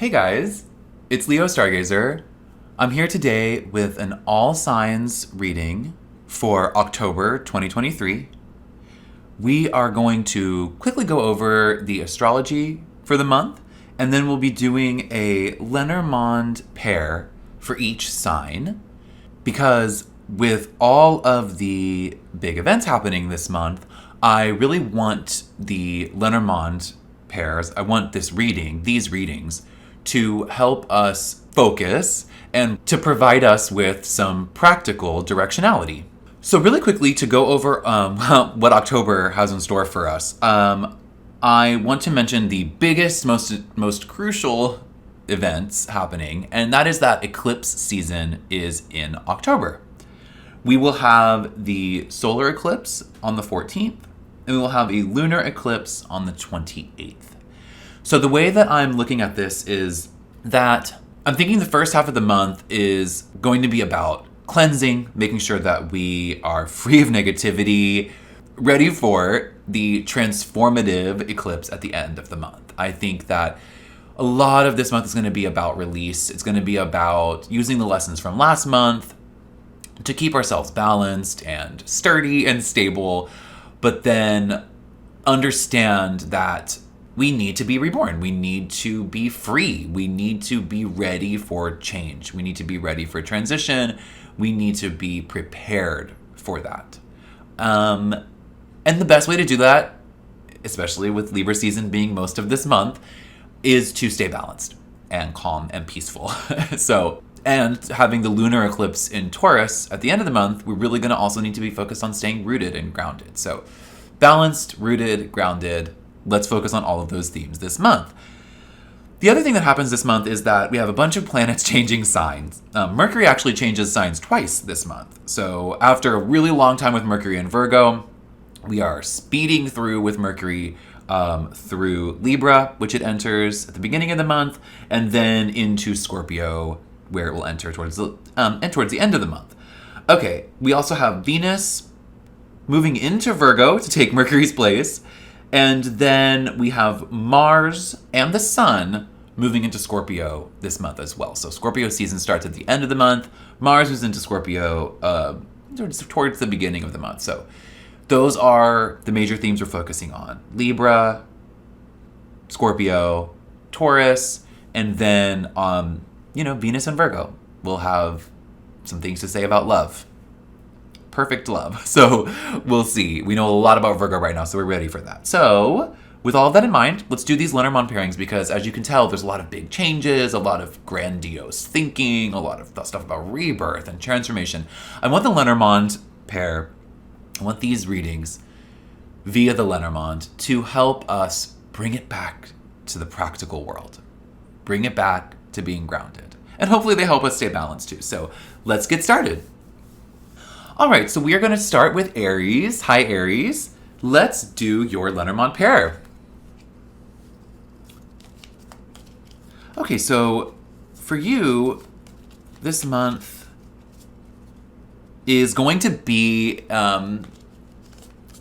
Hey guys, it's Leo Stargazer. I'm here today with an all signs reading for October 2023. We are going to quickly go over the astrology for the month, and then we'll be doing a Lenormand pair for each sign, because with all of the big events happening this month, I really want the Lenormand pairs, I want these readings, to help us focus and to provide us with some practical directionality. So really quickly, to go over what October has in store for us, I want to mention the biggest, most crucial events happening, and that is that eclipse season is in October. We will have the solar eclipse on the 14th, and we will have a lunar eclipse on the 28th. So the way that I'm looking at this is that I'm thinking the first half of the month is going to be about cleansing, making sure that we are free of negativity, ready for the transformative eclipse at the end of the month. I think that a lot of this month is going to be about release. It's going to be about using the lessons from last month to keep ourselves balanced and sturdy and stable, but then understand that we need to be reborn. We need to be free. We need to be ready for change. We need to be ready for transition. We need to be prepared for that. And the best way to do that, especially with Libra season being most of this month, is to stay balanced and calm and peaceful. And having the lunar eclipse in Taurus at the end of the month, we're really going to also need to be focused on staying rooted and grounded. So balanced, rooted, grounded. Let's focus on all of those themes this month. The other thing that happens this month is that we have a bunch of planets changing signs. Mercury actually changes signs twice this month. So after a really long time with Mercury in Virgo, we are speeding through with Mercury through Libra, which it enters at the beginning of the month, and then into Scorpio, where it will enter towards the end of the month. Okay, we also have Venus moving into Virgo to take Mercury's place. And then we have Mars and the Sun moving into Scorpio this month as well. So Scorpio season starts at the end of the month. Mars moves into Scorpio towards the beginning of the month. So those are the major themes we're focusing on. Libra, Scorpio, Taurus, and then, Venus and Virgo. We'll have some things to say about love. Perfect love. So we'll see. We know a lot about Virgo right now, so we're ready for that. So with all of that in mind, let's do these Lenormand pairings, because as you can tell, there's a lot of big changes, a lot of grandiose thinking, a lot of stuff about rebirth and transformation. I want the Lenormand pair, I want these readings via the Lenormand to help us bring it back to the practical world, bring it back to being grounded. And hopefully they help us stay balanced too. So let's get started. All right, so we are going to start with Aries. Hi, Aries. Let's do your Lenormand pair. Okay, so for you, this month is going to be, the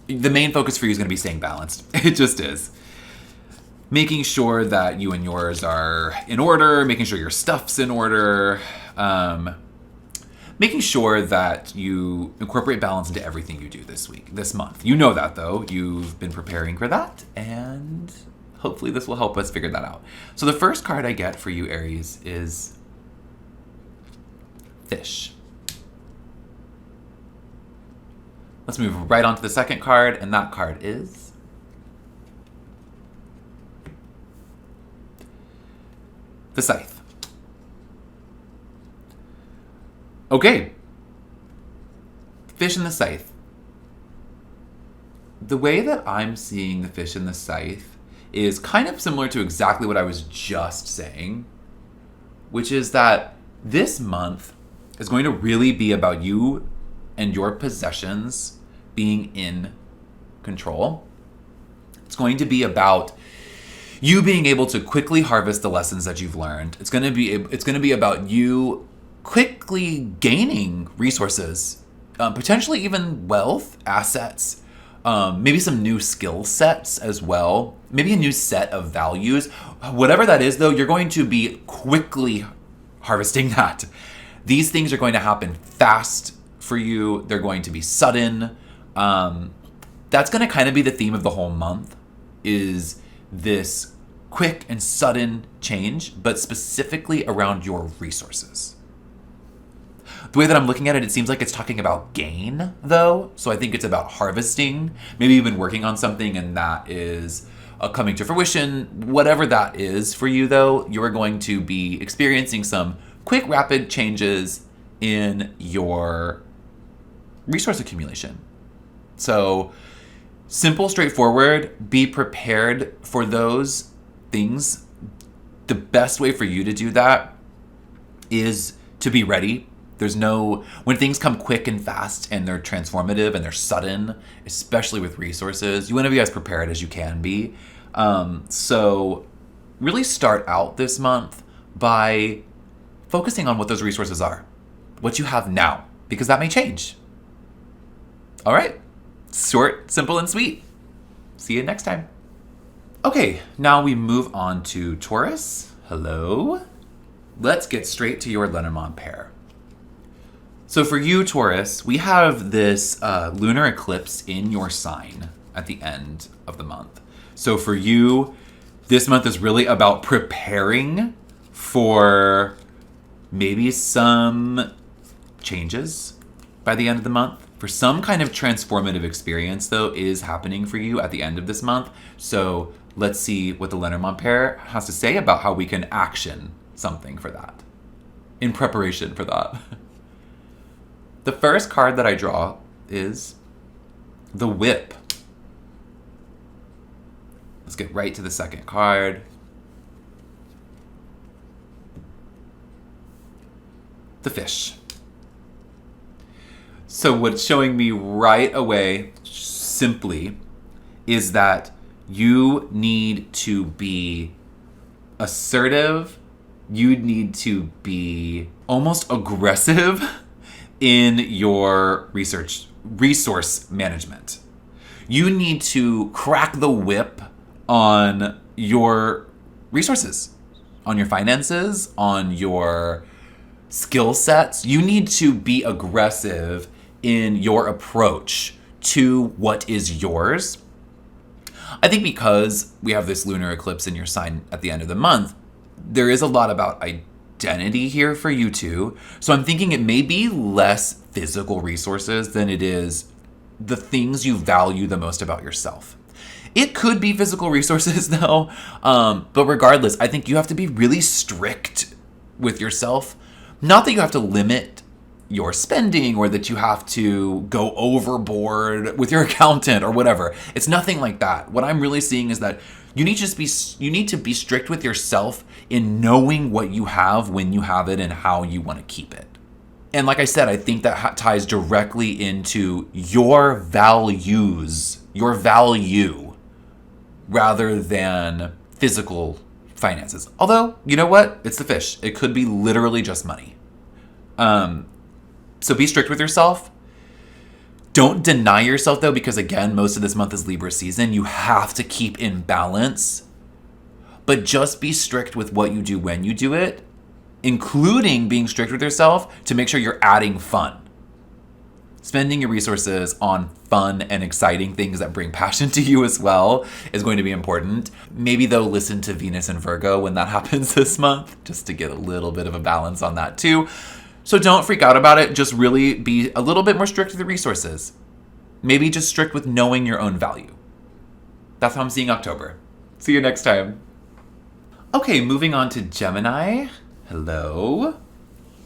main focus for you is going to be staying balanced. It just is. Making sure that you and yours are in order, making sure your stuff's in order, making sure that you incorporate balance into everything you do this month. You know that, though. You've been preparing for that, and hopefully this will help us figure that out. So the first card I get for you, Aries, is Fish. Let's move right on to the second card, and that card is the Scythe. Okay, Fish and the Scythe. The way that I'm seeing the Fish and the Scythe is kind of similar to exactly what I was just saying, which is that this month is going to really be about you and your possessions being in control. It's going to be about you being able to quickly harvest the lessons that you've learned. It's going to be about you quickly gaining resources, potentially even wealth, assets, maybe some new skill sets as well, maybe a new set of values. Whatever that is, though, you're going to be quickly harvesting that. These things are going to happen fast for you. They're going to be sudden. That's going to kind of be the theme of the whole month, is this quick and sudden change, but specifically around your resources. The way that I'm looking at it, it seems like it's talking about gain, though. So I think it's about harvesting. Maybe you've been working on something and that is coming to fruition. Whatever that is for you, though, you are going to be experiencing some quick, rapid changes in your resource accumulation. So simple, straightforward, be prepared for those things. The best way for you to do that is to be ready. When things come quick and fast and they're transformative and they're sudden, especially with resources, you want to be as prepared as you can be. So really start out this month by focusing on what those resources are, what you have now, because that may change. All right. Short, simple, and sweet. See you next time. Okay, now we move on to Taurus. Hello. Let's get straight to your Lenormand pair. So for you, Taurus, we have this lunar eclipse in your sign at the end of the month. So for you, this month is really about preparing for maybe some changes by the end of the month. For some kind of transformative experience, though, is happening for you at the end of this month. So let's see what the Lenormand pair has to say about how we can action something for that, in preparation for that. The first card that I draw is the Whip. Let's get right to the second card. The Fish. So what's showing me right away, simply, is that you need to be assertive. You need to be almost aggressive in your resource management. You need to crack the whip on your resources, on your finances, on your skill sets. You need to be aggressive in your approach to what is yours. I think because we have this lunar eclipse in your sign at the end of the month, there is a lot about identity here for you too. So I'm thinking it may be less physical resources than it is the things you value the most about yourself. It could be physical resources though, but regardless, I think you have to be really strict with yourself. Not that you have to limit your spending or that you have to go overboard with your accountant or whatever. It's nothing like that. What I'm really seeing is that you need to be strict with yourself in knowing what you have, when you have it, and how you want to keep it. And like I said, I think that ties directly into your values, your value, rather than physical finances. Although, you know what? It's the fish. It could be literally just money. So be strict with yourself. Don't deny yourself though, because again, most of this month is Libra season. You have to keep in balance, but just be strict with what you do when you do it, including being strict with yourself to make sure you're adding fun. Spending your resources on fun and exciting things that bring passion to you as well is going to be important. Maybe though, listen to Venus and Virgo when that happens this month, just to get a little bit of a balance on that too. So don't freak out about it. Just really be a little bit more strict with the resources. Maybe just strict with knowing your own value. That's how I'm seeing October. See you next time. Okay, moving on to Gemini. Hello.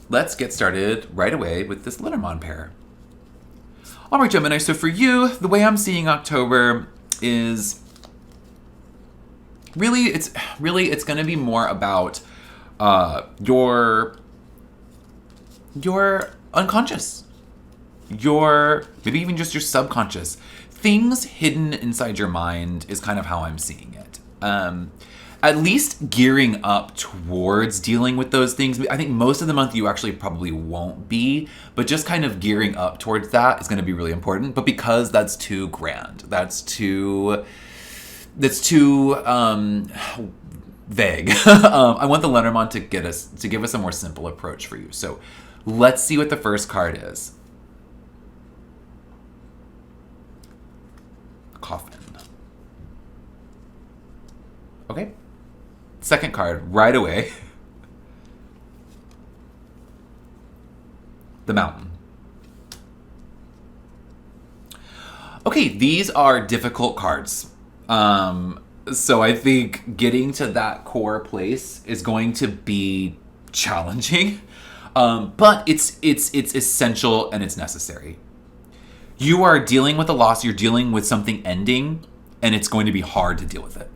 Let's get started right away with this Lenormand pair. All right, Gemini, so for you, the way I'm seeing October is it's going to be more about your unconscious, maybe even just your subconscious. Things hidden inside your mind is kind of how I'm seeing it. at least gearing up towards dealing with those things. I think most of the month you actually probably won't be, but just kind of gearing up towards that is going to be really important. But because that's too grand, that's too vague. I want the Lenormand to give us a more simple approach for you. So let's see what the first card is. Coffin. Okay. Second card, right away. The Mountain. Okay, these are difficult cards. So I think getting to that core place is going to be challenging. But it's essential and it's necessary. You are dealing with a loss, you're dealing with something ending, and it's going to be hard to deal with it.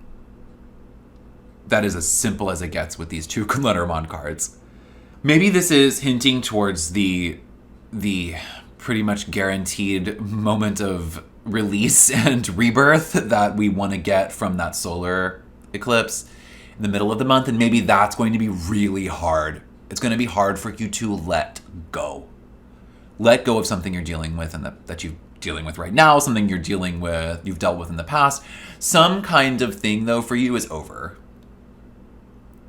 That is as simple as it gets with these two Lenormand cards. Maybe this is hinting towards the pretty much guaranteed moment of release and rebirth that we want to get from that solar eclipse in the middle of the month, and maybe that's going to be really hard. It's going to be hard for you to let go. Let go of something you're dealing with and that you're dealing with right now, something you've dealt with in the past. Some kind of thing, though, for you is over.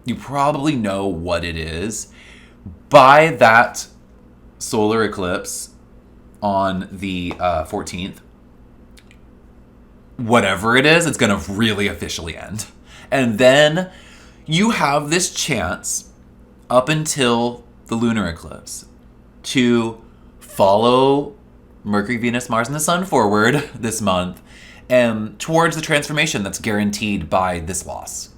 You probably know what it is. By that solar eclipse on the 14th, whatever it is, it's going to really officially end. And then you have this chance up until the lunar eclipse to follow Mercury, Venus, Mars, and the Sun forward this month and towards the transformation that's guaranteed by this loss.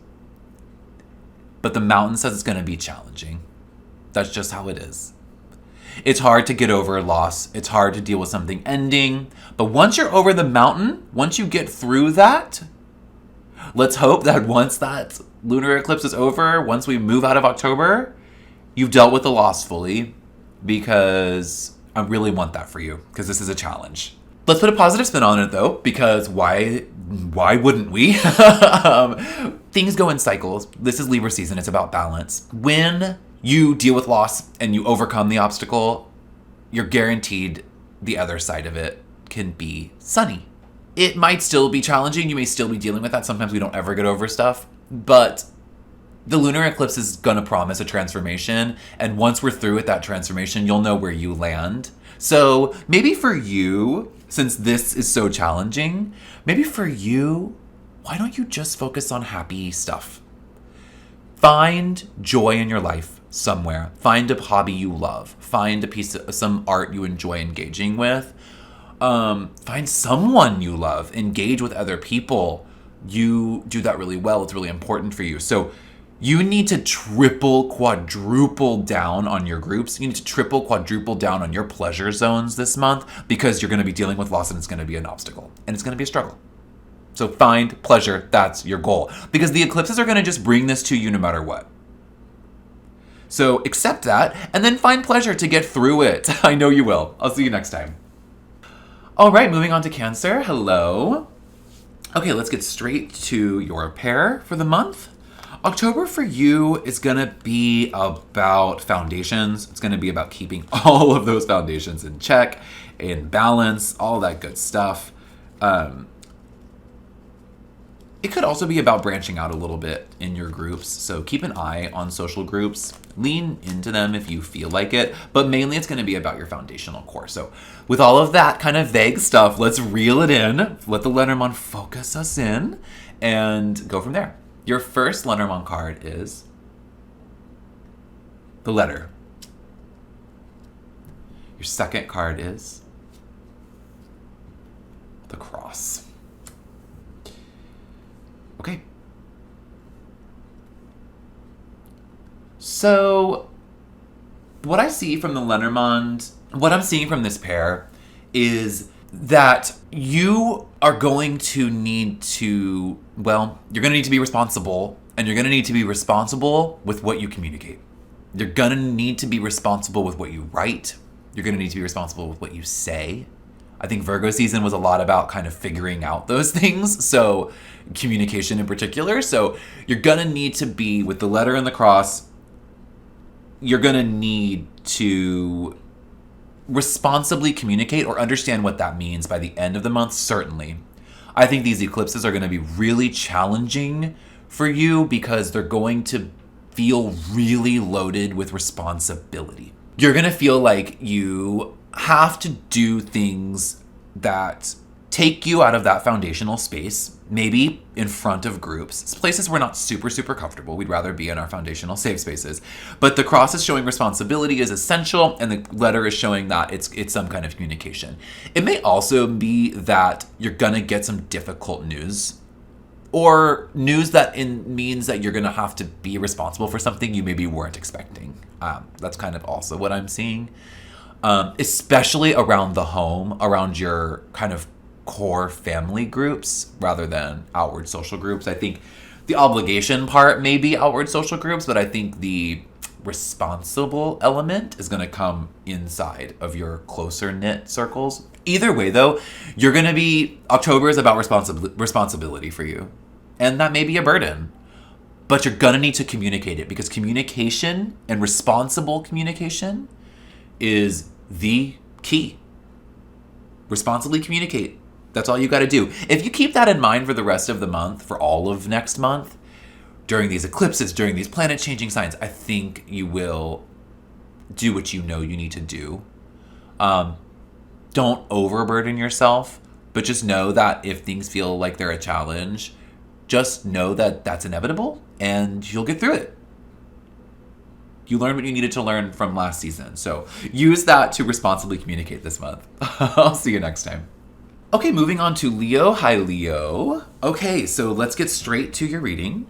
But the Mountain says it's going to be challenging. That's just how it is. It's hard to get over a loss. It's hard to deal with something ending. But once you're over the Mountain, once you get through that, let's hope that once that lunar eclipse is over, once we move out of October, you've dealt with the loss fully, because I really want that for you, because this is a challenge. Let's put a positive spin on it, though, because why wouldn't we? Things go in cycles. This is Libra season. It's about balance. When you deal with loss and you overcome the obstacle, you're guaranteed the other side of it can be sunny. It might still be challenging. You may still be dealing with that. Sometimes we don't ever get over stuff. But the lunar eclipse is going to promise a transformation. And once we're through with that transformation, you'll know where you land. So maybe for you, since this is so challenging, maybe for you, why don't you just focus on happy stuff? Find joy in your life somewhere. Find a hobby you love. Find a piece of some art you enjoy engaging with. Find someone you love. Engage with other people. You do that really well. It's really important for you. So you need to triple, quadruple down on your groups. You need to triple, quadruple down on your pleasure zones this month, because you're going to be dealing with loss and it's going to be an obstacle and it's going to be a struggle. So find pleasure. That's your goal, because the eclipses are going to just bring this to you no matter what. So accept that and then find pleasure to get through it. I know you will. I'll see you next time. All right, moving on to Cancer. Hello. Okay, let's get straight to your pair for the month. October for you is going to be about foundations. It's going to be about keeping all of those foundations in check, in balance, all that good stuff. It could also be about branching out a little bit in your groups. So keep an eye on social groups. Lean into them if you feel like it. But mainly it's going to be about your foundational core. So with all of that kind of vague stuff, let's reel it in. Let the Lenormand focus us in and go from there. Your first Lenormand card is the Letter. Your second card is the Cross. Okay. So what I see from the Lenormand, what I'm seeing from this pair is that you are going to need to, well, you're going to need to be responsible, and you're going to need to be responsible with what you communicate. You're going to need to be responsible with what you write. You're going to need to be responsible with what you say. I think Virgo season was a lot about kind of figuring out those things. So communication in particular. So you're going to need to be, with the letter and the cross, you're going to need to responsibly communicate or understand what that means by the end of the month, certainly. I think these eclipses are going to be really challenging for you because they're going to feel really loaded with responsibility. You're going to feel like you have to do things that take you out of that foundational space, maybe in front of groups, places we're not super, super comfortable. We'd rather be in our foundational safe spaces. But the cross is showing responsibility is essential, and the letter is showing that it's some kind of communication. It may also be that you're going to get some difficult news, or news that means that you're going to have to be responsible for something you maybe weren't expecting. That's kind of also what I'm seeing. Especially around the home, around your kind of core family groups rather than outward social groups. I think the obligation part may be outward social groups, but I think the responsible element is going to come inside of your closer knit circles. Either way, though, October is about responsibility for you. And that may be a burden, but you're going to need to communicate it, because communication and responsible communication is the key. Responsibly communicate. That's all you got to do. If you keep that in mind for the rest of the month, for all of next month, during these eclipses, during these planet-changing signs, I think you will do what you know you need to do. Don't overburden yourself, but just know that if things feel like they're a challenge, just know that that's inevitable and you'll get through it. You learned what you needed to learn from last season. So use that to responsibly communicate this month. I'll see you next time. Okay, moving on to Leo. Hi, Leo. Okay, so let's get straight to your reading.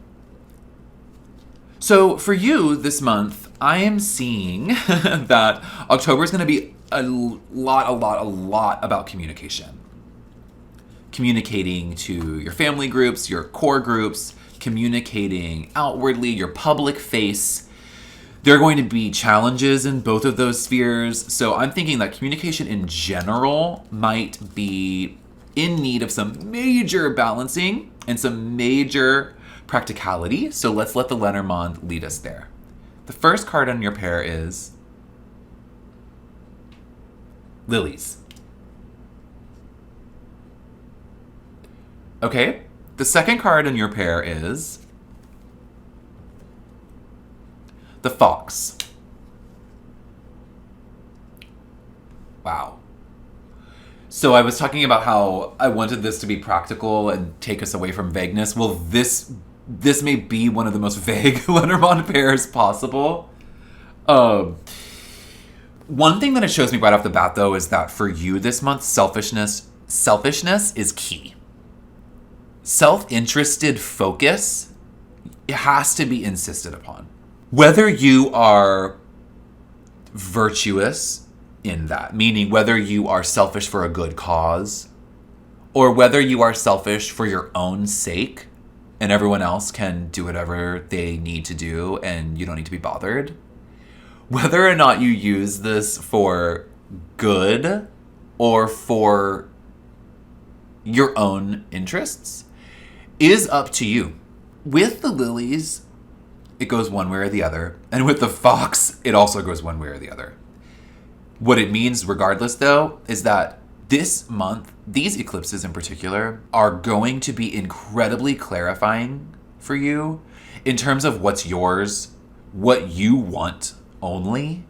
So for you this month, I am seeing that October is going to be a lot about communication. Communicating to your family groups, your core groups, communicating outwardly, your public face. There are going to be challenges in both of those spheres. So I'm thinking that communication in general might be in need of some major balancing and some major practicality. So let's let the Lenormand lead us there. The first card on your pair is Lilies. Okay, the second card in your pair is the Fox. Wow. So I was talking about how I wanted this to be practical and take us away from vagueness. Well, this may be one of the most vague Lenormand pairs possible. One thing that it shows me right off the bat, though, is that for you this month, selfishness is key. Self-interested focus, it has to be insisted upon. Whether you are virtuous in that, meaning whether you are selfish for a good cause, or whether you are selfish for your own sake and everyone else can do whatever they need to do and you don't need to be bothered, whether or not you use this for good or for your own interests is up to you. With the Lilies, it goes one way or the other. And with the Fox, it also goes one way or the other. What it means, regardless, though, is that this month, these eclipses in particular, are going to be incredibly clarifying for you in terms of what's yours, what you want only,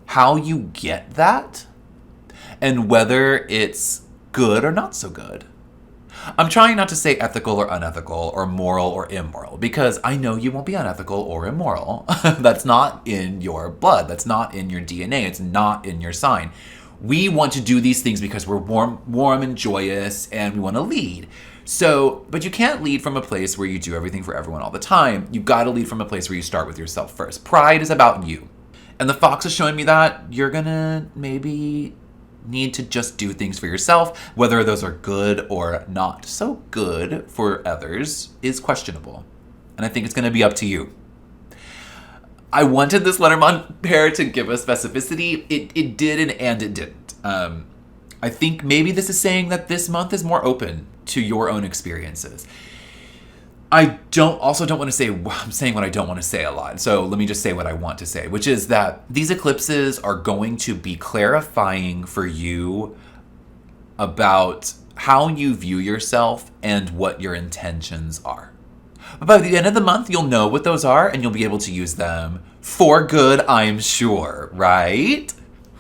how you get that, and whether it's good or not so good. I'm trying not to say ethical or unethical or moral or immoral, because I know you won't be unethical or immoral. That's not in your blood. That's not in your DNA. It's not in your sign. We want to do these things because we're warm and joyous and we want to lead. So, but you can't lead from a place where you do everything for everyone all the time. You've got to lead from a place where you start with yourself first. Pride is about you. And the Fox is showing me that you're going to maybe need to just do things for yourself. Whether those are good or not so good for others is questionable. And I think it's going to be up to you. I wanted this Lenormand pair to give us specificity. It did and it didn't. I think maybe this is saying that this month is more open to your own experiences. I also don't want to say, I'm saying what I don't want to say a lot. So let me just say what I want to say, which is that these eclipses are going to be clarifying for you about how you view yourself and what your intentions are. But by the end of the month, you'll know what those are and you'll be able to use them for good, I'm sure, right?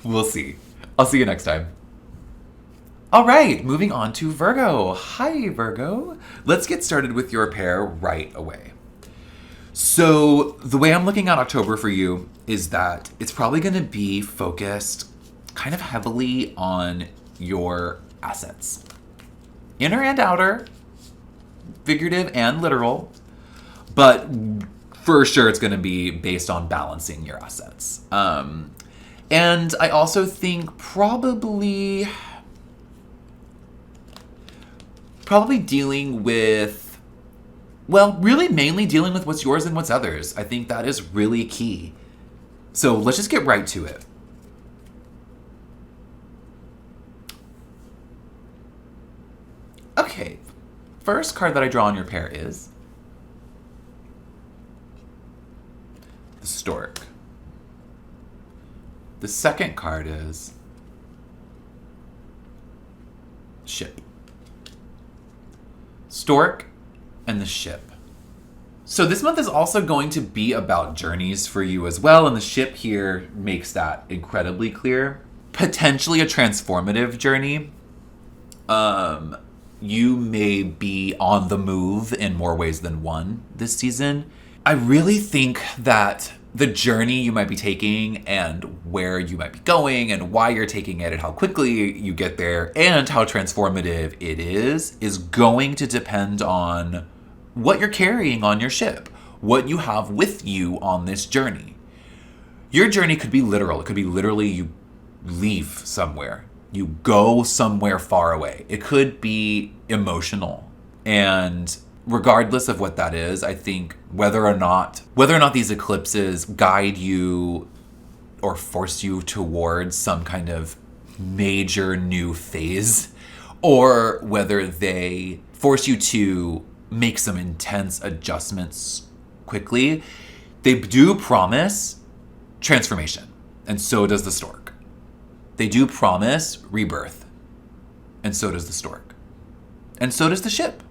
We'll see. I'll see you next time. All right, moving on to Virgo. Hi, Virgo. Let's get started with your pair right away. So the way I'm looking at October for you is that it's probably going to be focused kind of heavily on your assets. Inner and outer, figurative and literal, but for sure it's going to be based on balancing your assets. And I also think probably dealing with, well, really mainly dealing with what's yours and what's others. I think that is really key. So let's just get right to it. Okay, first card that I draw on your pair is the Stork. The second card is Ship. Stork and the Ship. So this month is also going to be about journeys for you as well, and the Ship here makes that incredibly clear. Potentially a transformative journey. You may be on the move in more ways than one this season. I really think that the journey you might be taking and where you might be going and why you're taking it and how quickly you get there and how transformative it is going to depend on what you're carrying on your ship, what you have with you on this journey. Your journey could be literal. It could be literally you leave somewhere. You go somewhere far away. It could be emotional. And regardless of what that is, I think whether or not these eclipses guide you or force you towards some kind of major new phase, or whether they force you to make some intense adjustments quickly, they do promise transformation. And so does the Stork. They do promise rebirth. And so does the Stork. And so does the Ship.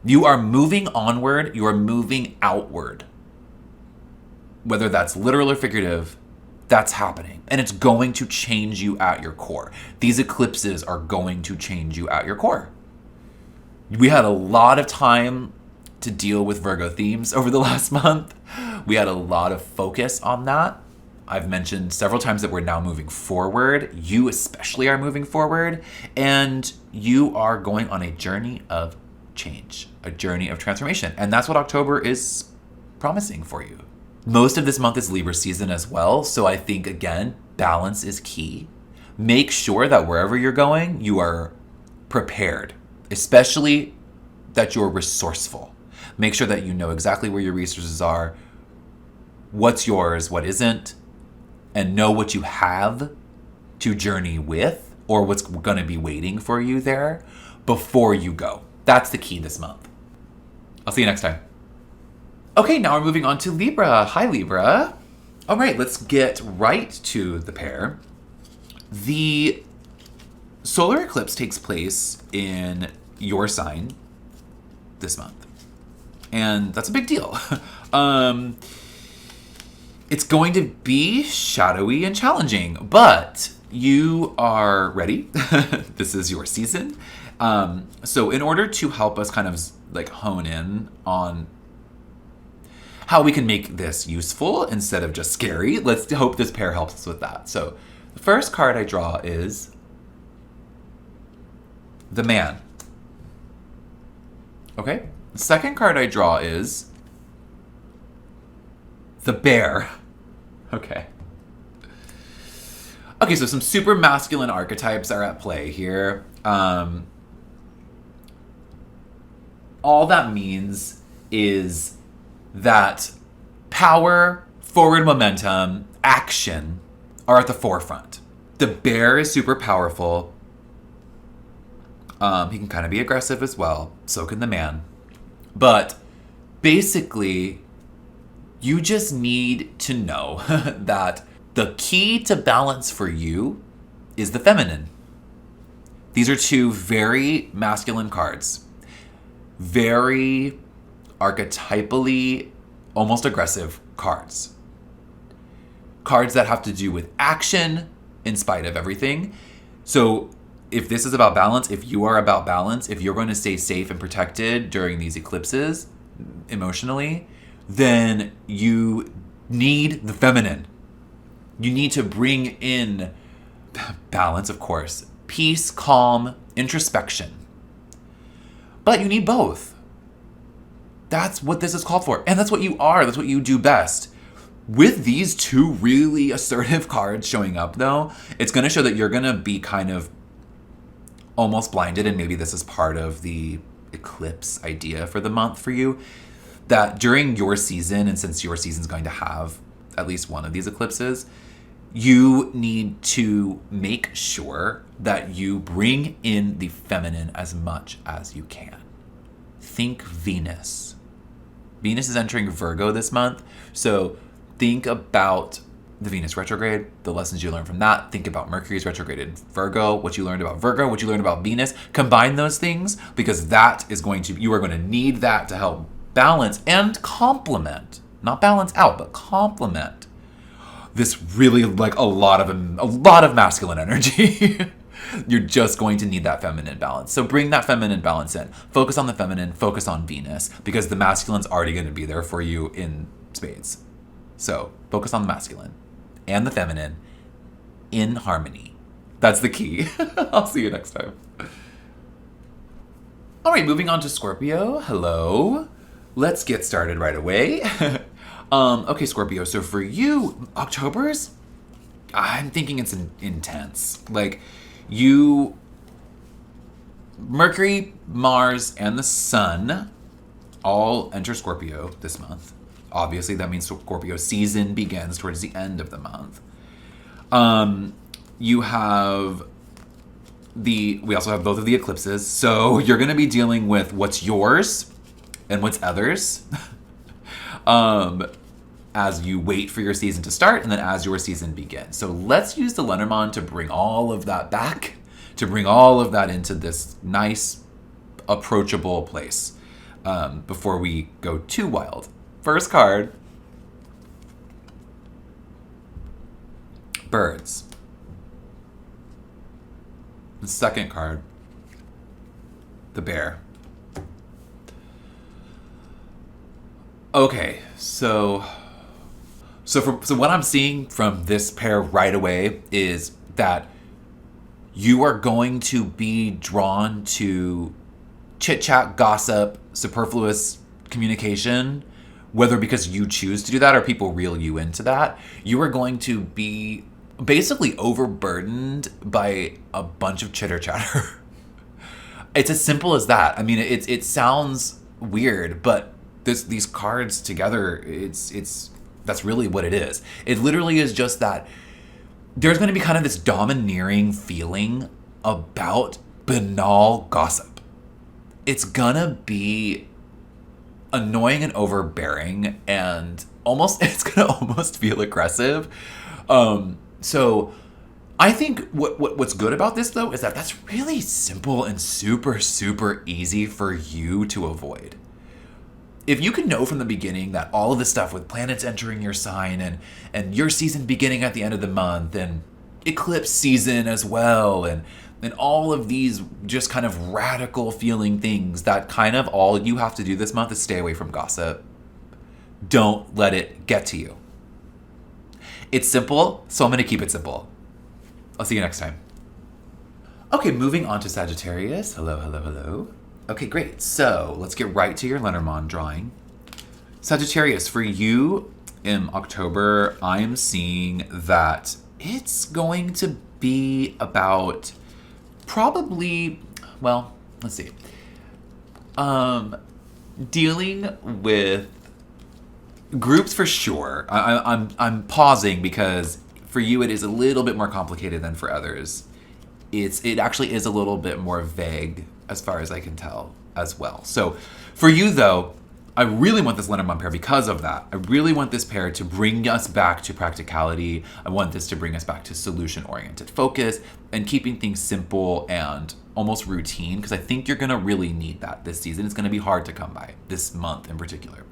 You are moving onward, you are moving outward. Whether that's literal or figurative, that's happening. And it's going to change you at your core. These eclipses are going to change you at your core. We had a lot of time to deal with Virgo themes over the last month. We had a lot of focus on that. I've mentioned several times that we're now moving forward. You especially are moving forward. And you are going on a journey of change, a journey of transformation. And that's what October is promising for you. Most of this month is Libra season as well. So I think, again, balance is key. Make sure that wherever you're going, you are prepared, especially that you're resourceful. Make sure that you know exactly where your resources are, what's yours, what isn't, and know what you have to journey with or what's going to be waiting for you there before you go. That's the key this month. I'll see you next time. Okay, now we're moving on to Libra. Hi, Libra. All right, let's get right to the pair. The solar eclipse takes place in your sign this month. And that's a big deal. It's going to be shadowy and challenging, but you are ready. This is your season. So in order to help us kind of like hone in on how we can make this useful instead of just scary, let's hope this pair helps us with that. So the first card I draw is the Man. Okay. The second card I draw is the Bear. Okay. Okay, so some super masculine archetypes are at play here. All that means is that power, forward momentum, action are at the forefront. The bear is super powerful. He can kind of be aggressive as well. So can the man. But basically, you just need to know that the key to balance for you is the feminine. These are two very masculine cards. Very archetypally almost aggressive cards. Cards that have to do with action in spite of everything. So if this is about balance, if you are about balance, if you're going to stay safe and protected during these eclipses emotionally, then you need the feminine. You need to bring in balance, of course, peace, calm, introspection. But you need both. That's what this is called for. And that's what you are. That's what you do best. With these two really assertive cards showing up, though, it's going to show that you're going to be kind of almost blinded, and maybe this is part of the eclipse idea for the month for you, that during your season, and since your season's going to have at least one of these eclipses, you need to make sure that you bring in the feminine as much as you can. Think Venus. Venus is entering Virgo this month, so think about the Venus retrograde, the lessons you learned from that. Think about Mercury's retrograde in Virgo, what you learned about Virgo, what you learned about Venus. Combine those things, because that is you are going to need that to help balance and complement, not balance out, but complement this really like a lot of masculine energy. You're just going to need that feminine balance. So bring that feminine balance in. Focus on the feminine, focus on Venus, because the masculine's already going to be there for you in spades. So focus on the masculine and the feminine in harmony. That's the key. I'll see you next time. All right, moving on to Scorpio. Hello. Let's get started right away. Okay, Scorpio. So for you, October's, I'm thinking it's intense. Like Mercury, Mars, and the Sun all enter Scorpio this month. Obviously, that means Scorpio season begins towards the end of the month. We also have both of the eclipses. So you're going to be dealing with what's yours and what's others as you wait for your season to start and then as your season begins. So let's use the Lenormand to bring all of that back, to bring all of that into this nice, approachable place before we go too wild. First card, birds. The second card, the bear. Okay, so what I'm seeing from this pair right away is that you are going to be drawn to chit-chat, gossip, superfluous communication, whether because you choose to do that or people reel you into that. You are going to be basically overburdened by a bunch of chitter-chatter. It's as simple as that. I mean, it sounds weird, but these cards together, that's really what it is. It literally is just that there's going to be kind of this domineering feeling about banal gossip. It's gonna be annoying and overbearing, and it's gonna almost feel aggressive. So I think what's good about this, though, is that that's really simple and super, super easy for you to avoid. If you can know from the beginning that all of this stuff with planets entering your sign and your season beginning at the end of the month and eclipse season as well and all of these just kind of radical feeling things, that kind of all you have to do this month is stay away from gossip. Don't let it get to you. It's simple, so I'm going to keep it simple. I'll see you next time. Okay, moving on to Sagittarius. Hello, hello, hello. Okay, great. So let's get right to your Lenormand drawing. Sagittarius, for you in October, I'm seeing that it's going to be about probably, well, let's see. Dealing with groups for sure. I'm pausing because For you, it is a little bit more complicated than for others. It actually is a little bit more vague as far as I can tell as well. So for you though, I really want this Lenormand pair because of that. I really want this pair to bring us back to practicality. I want this to bring us back to solution-oriented focus and keeping things simple and almost routine, because I think you're going to really need that this season. It's going to be hard to come by, this month in particular.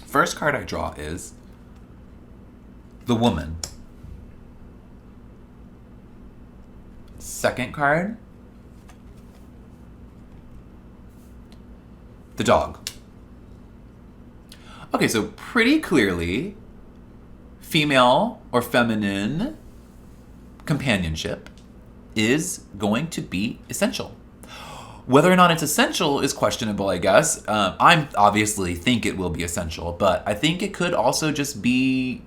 First card I draw is the Woman. Second card, the Dog. Okay, so pretty clearly, female or feminine companionship is going to be essential. Whether or not it's essential is questionable, I guess. I obviously think it will be essential, but I think it could also just be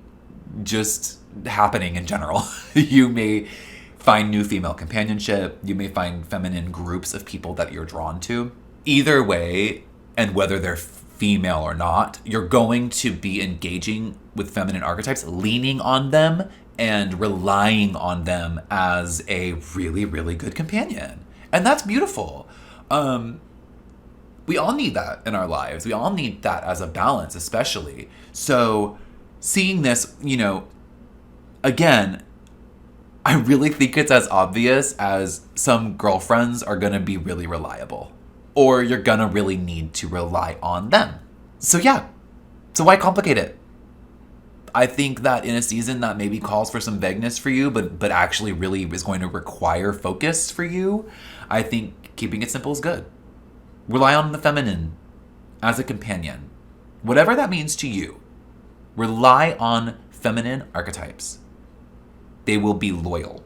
happening in general. You may find new female companionship. You may find feminine groups of people that you're drawn to. Either way, and whether they're female or not, you're going to be engaging with feminine archetypes, leaning on them and relying on them as a really, really good companion. And that's beautiful. We all need that in our lives. We all need that as a balance, especially. So seeing this, again, I really think it's as obvious as some girlfriends are going to be really reliable, or you're going to really need to rely on them. So yeah, so why complicate it? I think that in a season that maybe calls for some vagueness for you, but actually really is going to require focus for you, I think keeping it simple is good. Rely on the feminine as a companion. Whatever that means to you, rely on feminine archetypes. They will be loyal.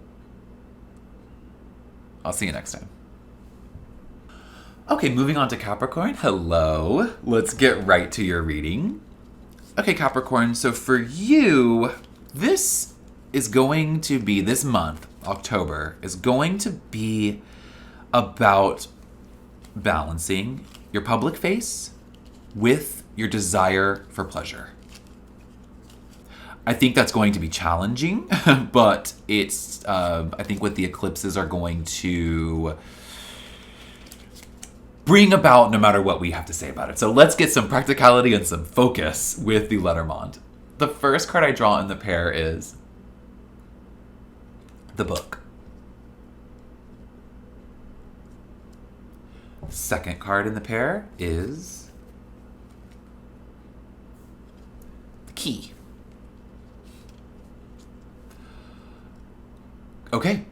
I'll see you next time. Okay, moving on to Capricorn. Hello. Let's get right to your reading. Okay, Capricorn, so for you, this month, October, is going to be about balancing your public face with your desire for pleasure. I think that's going to be challenging, but I think what the eclipses are going to bring about no matter what we have to say about it. So let's get some practicality and some focus with the Lenormand. The first card I draw in the pair is the Book. The second card in the pair is the Key. Okay.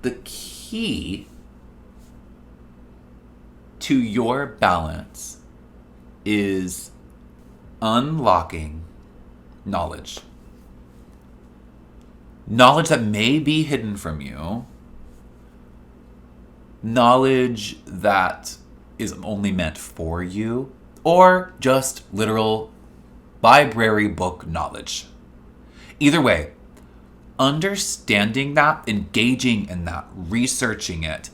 The key to your balance is unlocking knowledge. Knowledge that may be hidden from you. Knowledge that is only meant for you. Or just literal library book knowledge. Either way, understanding that, engaging in that, researching it,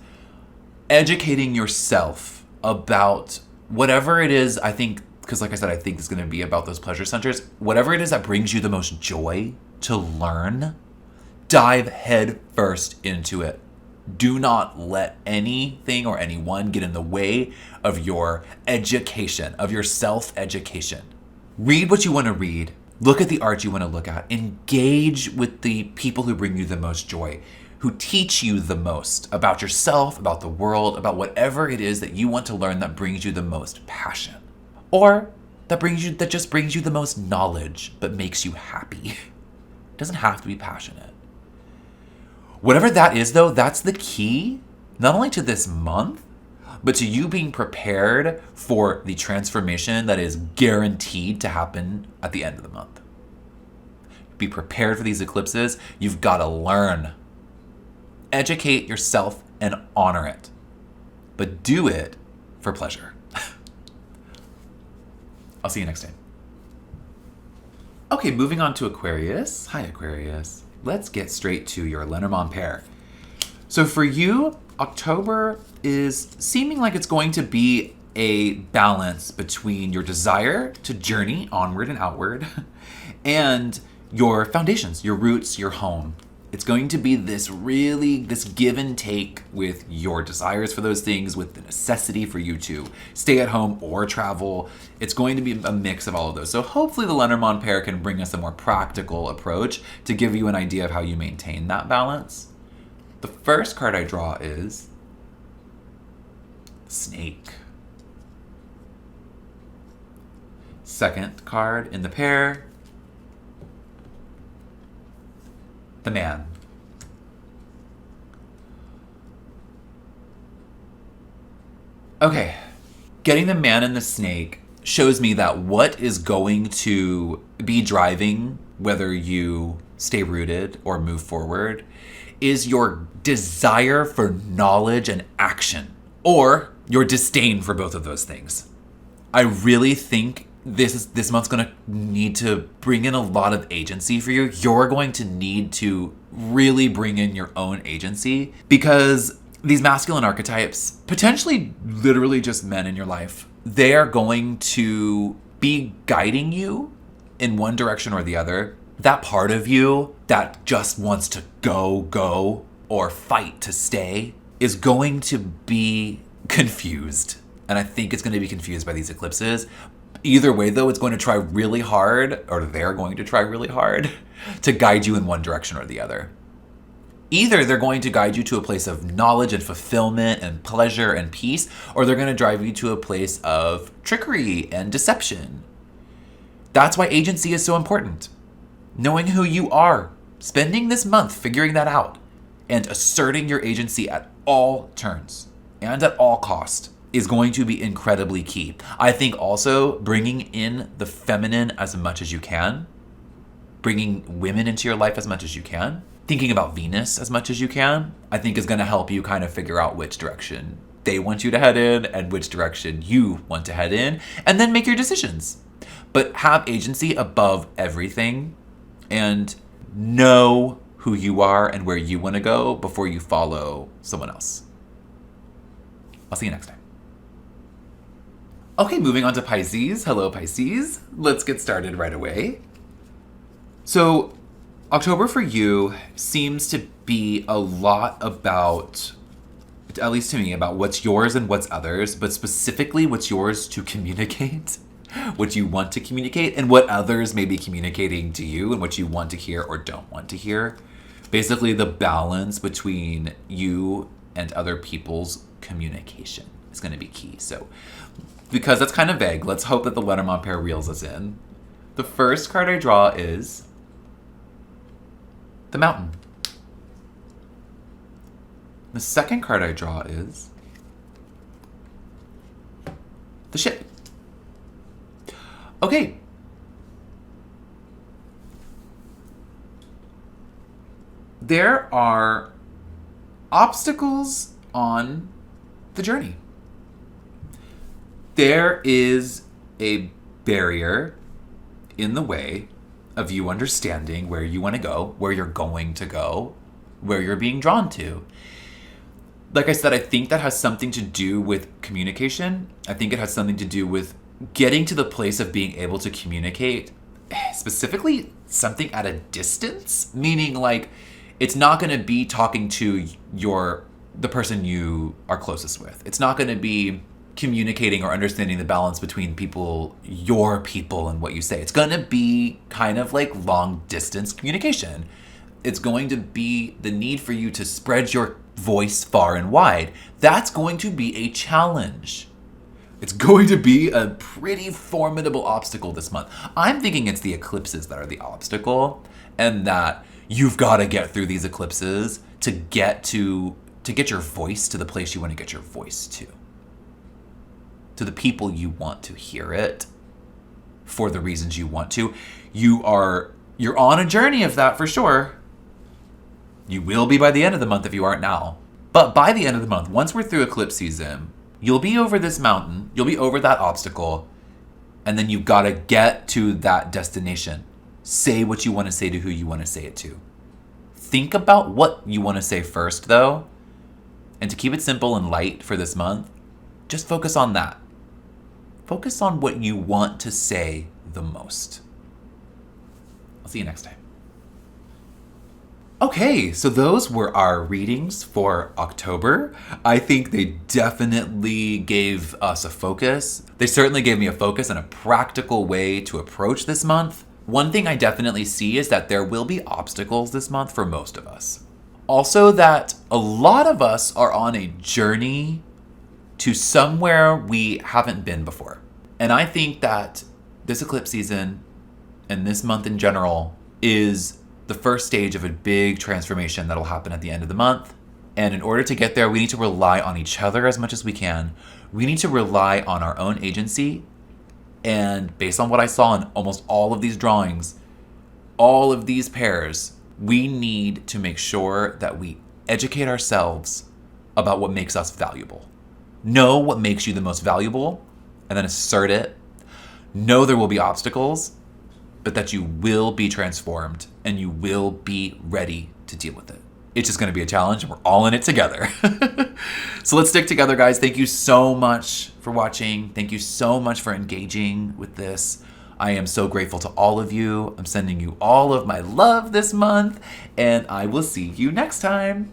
educating yourself about whatever it is, I think, because like I said, I think it's going to be about those pleasure centers. Whatever it is that brings you the most joy to learn, dive head first into it. Do not let anything or anyone get in the way of your education, of your self-education. Read what you want to read. Look at the art you want to look at. Engage with the people who bring you the most joy, who teach you the most about yourself, about the world, about whatever it is that you want to learn that brings you the most passion. Or that just brings you the most knowledge, but makes you happy. It doesn't have to be passionate. Whatever that is, though, that's the key, not only to this month, but to you being prepared for the transformation that is guaranteed to happen at the end of the month. Be prepared for these eclipses. You've got to learn. Educate yourself and honor it. But do it for pleasure. I'll see you next time. Okay, moving on to Aquarius. Hi, Aquarius. Let's get straight to your Lenormand pair. So for you, October is seeming like it's going to be a balance between your desire to journey onward and outward and your foundations, your roots, your home. It's going to be this give and take with your desires for those things, with the necessity for you to stay at home or travel. It's going to be a mix of all of those. So hopefully the Lenormand pair can bring us a more practical approach to give you an idea of how you maintain that balance. The first card I draw is Snake. Second card in the pair, the Man. Okay, getting the Man and the Snake shows me that what is going to be driving whether you stay rooted or move forward is your desire for knowledge and action, or your disdain for both of those things. I really think this month's going to need to bring in a lot of agency for you. You're going to need to really bring in your own agency, because these masculine archetypes, potentially literally just men in your life, they are going to be guiding you in one direction or the other. That part of you that just wants to go, or fight to stay is going to be confused. And I think it's going to be confused by these eclipses. Either way, though, it's going to try really hard, or they're going to try really hard, to guide you in one direction or the other. Either they're going to guide you to a place of knowledge and fulfillment and pleasure and peace, or they're going to drive you to a place of trickery and deception. That's why agency is so important. Knowing who you are, spending this month figuring that out, and asserting your agency at all turns and at all cost is going to be incredibly key. I think also bringing in the feminine as much as you can, bringing women into your life as much as you can, thinking about Venus as much as you can, I think is going to help you kind of figure out which direction they want you to head in and which direction you want to head in, and then make your decisions. But have agency above everything, and know who you are and where you want to go before you follow someone else. I'll see you next time. Okay, moving on to Pisces. Hello, Pisces. Let's get started right away. So, October for you seems to be a lot about, at least to me, about what's yours and what's others, but specifically what's yours to communicate, what you want to communicate, and what others may be communicating to you and what you want to hear or don't want to hear. Basically, the balance between you and other people's communication is going to be key. So, because that's kind of vague, let's hope that the Lenormand pair reels us in. The first card I draw is the Mountain. The second card I draw is the Ship. Okay. There are obstacles on the journey. There is a barrier in the way of you understanding where you want to go, where you're going to go, where you're being drawn to. Like I said, I think that has something to do with communication. I think it has something to do with getting to the place of being able to communicate, specifically something at a distance, meaning like it's not going to be talking to the person you are closest with. It's not going to be communicating or understanding the balance between your people and what you say. It's going to be kind of like long distance communication. It's going to be the need for you to spread your voice far and wide. That's going to be a challenge. It's going to be a pretty formidable obstacle this month. I'm thinking it's the eclipses that are the obstacle, and that you've got to get through these eclipses to get your voice to the place you want to get your voice to the people you want to hear it for the reasons you want to. You're on a journey of that for sure. You will be by the end of the month if you aren't now. But by the end of the month, once we're through eclipse season, you'll be over this mountain, you'll be over that obstacle, and then you've got to get to that destination. Say what you want to say to who you want to say it to. Think about what you want to say first, though. And to keep it simple and light for this month, just focus on that. Focus on what you want to say the most. I'll see you next time. Okay, so those were our readings for October. I think they definitely gave us a focus. They certainly gave me a focus and a practical way to approach this month. One thing I definitely see is that there will be obstacles this month for most of us. Also, that a lot of us are on a journey to somewhere we haven't been before. And I think that this eclipse season and this month in general is the first stage of a big transformation that'll happen at the end of the month. And in order to get there, we need to rely on each other as much as we can. We need to rely on our own agency. And based on what I saw in almost all of these drawings, all of these pairs, we need to make sure that we educate ourselves about what makes us valuable. Know what makes you the most valuable, and then assert it. Know there will be obstacles, but that you will be transformed and you will be ready to deal with it. It's just going to be a challenge, and we're all in it together. So let's stick together, guys. Thank you so much for watching. Thank you so much for engaging with this. I am so grateful to all of you. I'm sending you all of my love this month, and I will see you next time.